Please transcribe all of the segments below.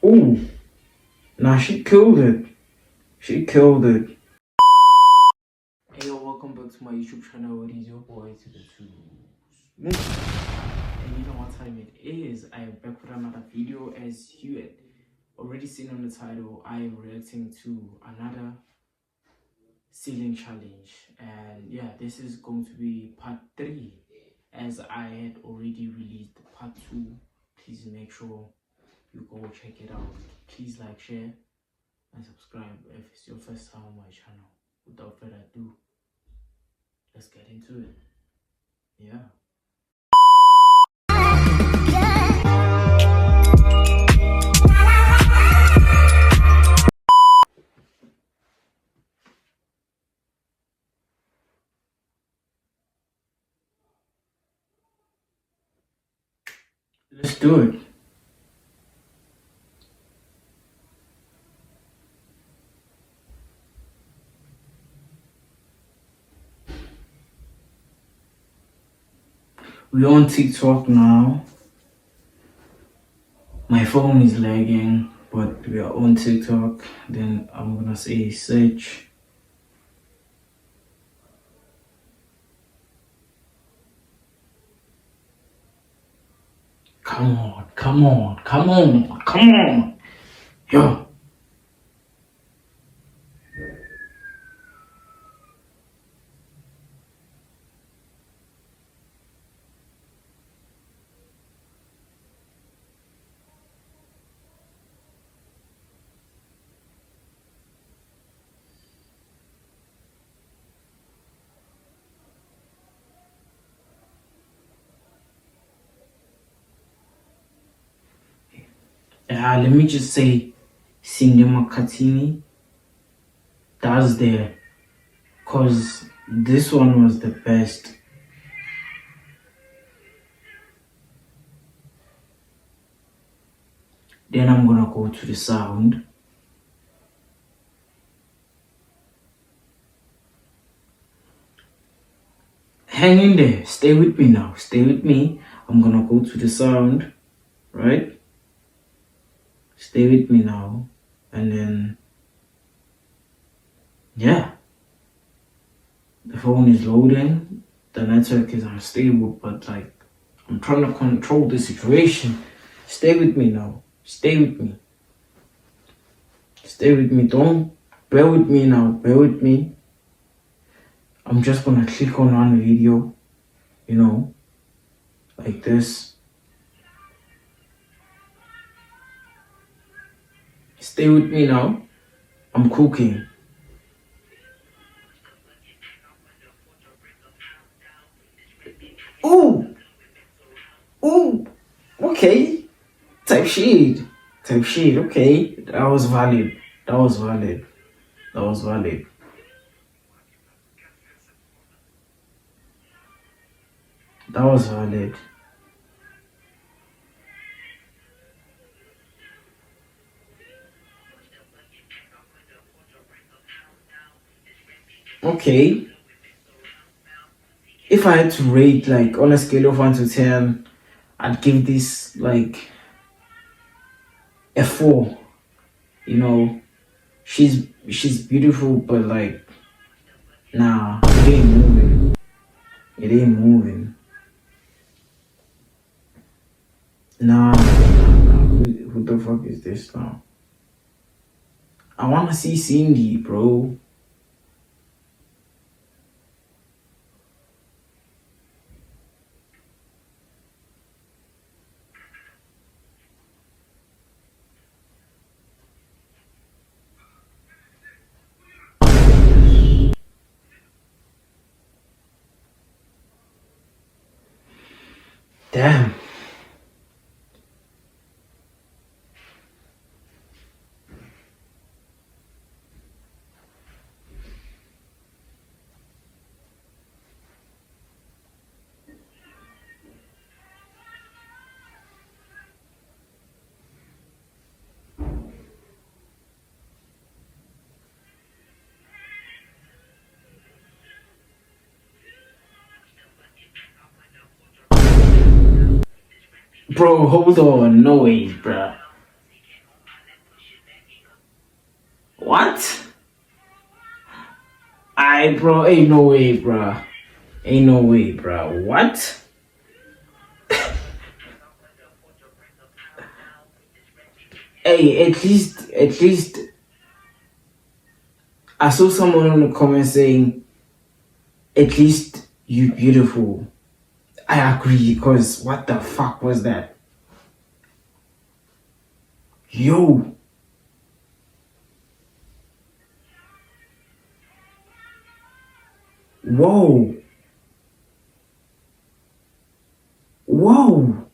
Ooh, nah, she killed it. She killed it. Hey yo, welcome back to my YouTube channel. It is your boy ThuleTooSmooth. And you know what time it is. I am back with another video. As you had already seen on the title, I am reacting to another ceiling challenge. And yeah, this is going to be part 3. As I had already released part 2. Please make sure you go check it out. Please like, share, and subscribe if it's your first time on my channel. Without further ado, let's get into it. Yeah. Let's do it. We're on TikTok now. My phone is lagging, but we are on TikTok. Then I'm gonna say search. Come on, come on, come on, come on. Yo. Let me just say, Cindy Makatini, that's there, cause this one was the best. Then I'm gonna go to the sound. Hang in there, stay with me now, stay with me. I'm gonna go to the sound, right? Stay with me now, and then yeah, the phone is loading, the network is unstable, but like I'm trying to control the situation. Stay with me now, stay with me, stay with me. Don't bear with me now, bear with me. I'm just gonna click on one video, you know, like this. Stay with me now. I'm cooking. Ooh! Ooh! Okay. Type shit. Type shit. Okay. That was valid. That was valid. That was valid. That was valid. Okay. If I had to rate, like, on a scale of 1 to 10, I'd give this like a 4. You know, she's beautiful, but like, nah, it ain't moving. It ain't moving. Nah. Who the fuck is this now? I wanna see Cindy, bro. Damn. Bro, hold on. No way, bruh. What? Bro, ain't no way, bro. Ain't no way, bro. What? Hey, at least, I saw someone in the comments saying, at least you beautiful. I agree, because what the fuck was that? Yo. Whoa. Whoa.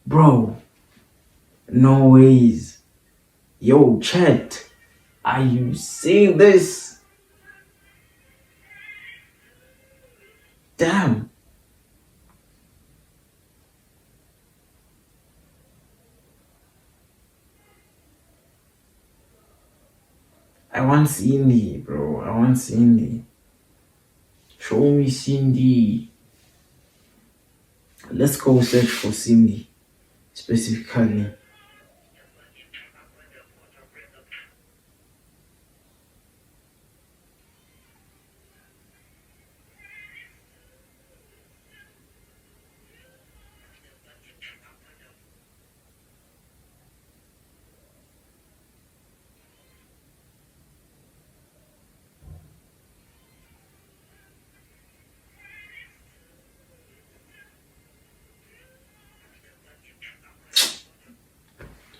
Bro. No ways. Yo, chat. Are you seeing this? Damn. I want Cindy, bro. I want Cindy. Show me Cindy. Let's go search for Cindy specifically.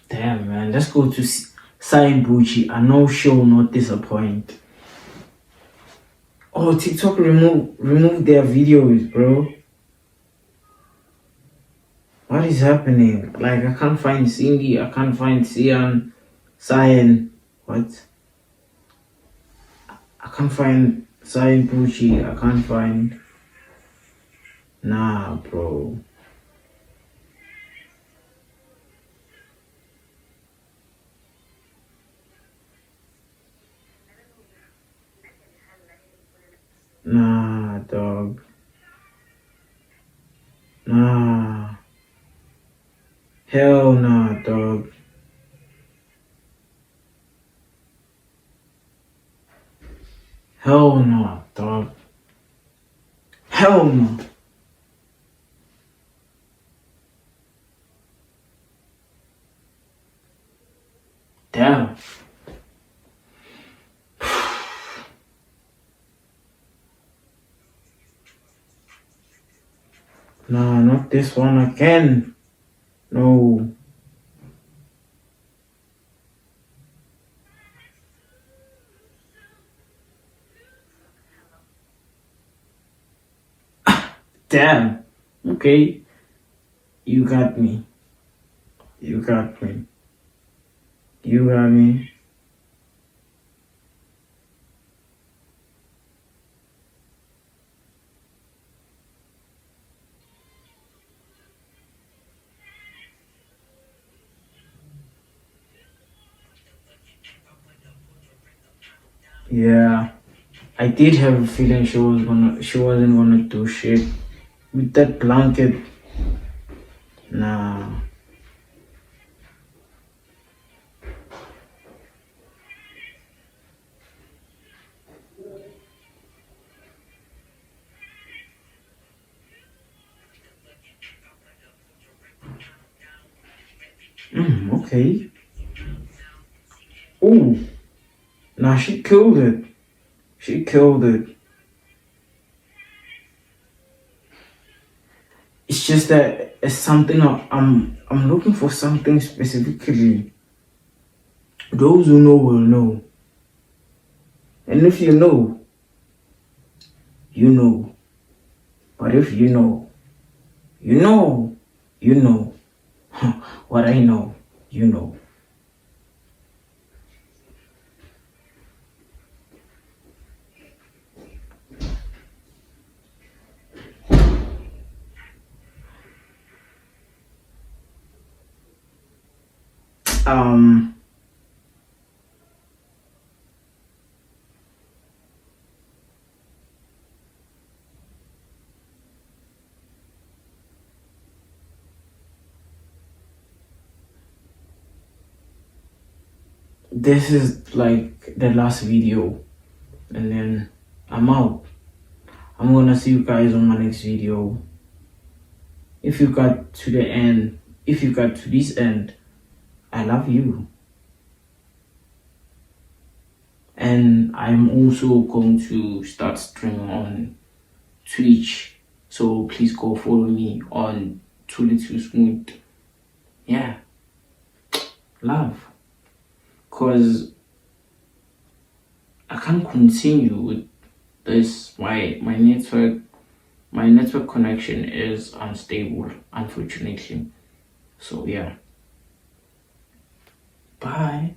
Damn, man. Let's go to Sign Bucci. I know she'll not disappoint. Oh, TikTok remove their videos, bro. What is happening? Like, I can't find Cindy. I can't find Cyan. What? I can't find Sign Bucci. I can't find. Nah, bro. Nah, dog. Nah. Hell nah, dog. Hell no, dog. Hell no. Damn. Nah, not this one again. No. Damn. Okay. You got me. You got me. You got me. Yeah. I did have a feeling she wasn't gonna do shit. With that blanket. Nah. Okay. Oh. Nah, she killed it. She killed it. It's just that it's something I'm looking for something specifically. Those who know will know. And if you know, you know. But if you know, you know, you know. What I know, you know. Um this is like the last video, and then I'm out. I'm gonna see you guys on my next video. If you got to the end, if you got to this end, I love you. And I'm also going to start streaming on Twitch. So please go follow me on ThuleTooSmooth. Yeah. Love. Cause I can't continue with this. My network connection is unstable, unfortunately. So yeah. Bye.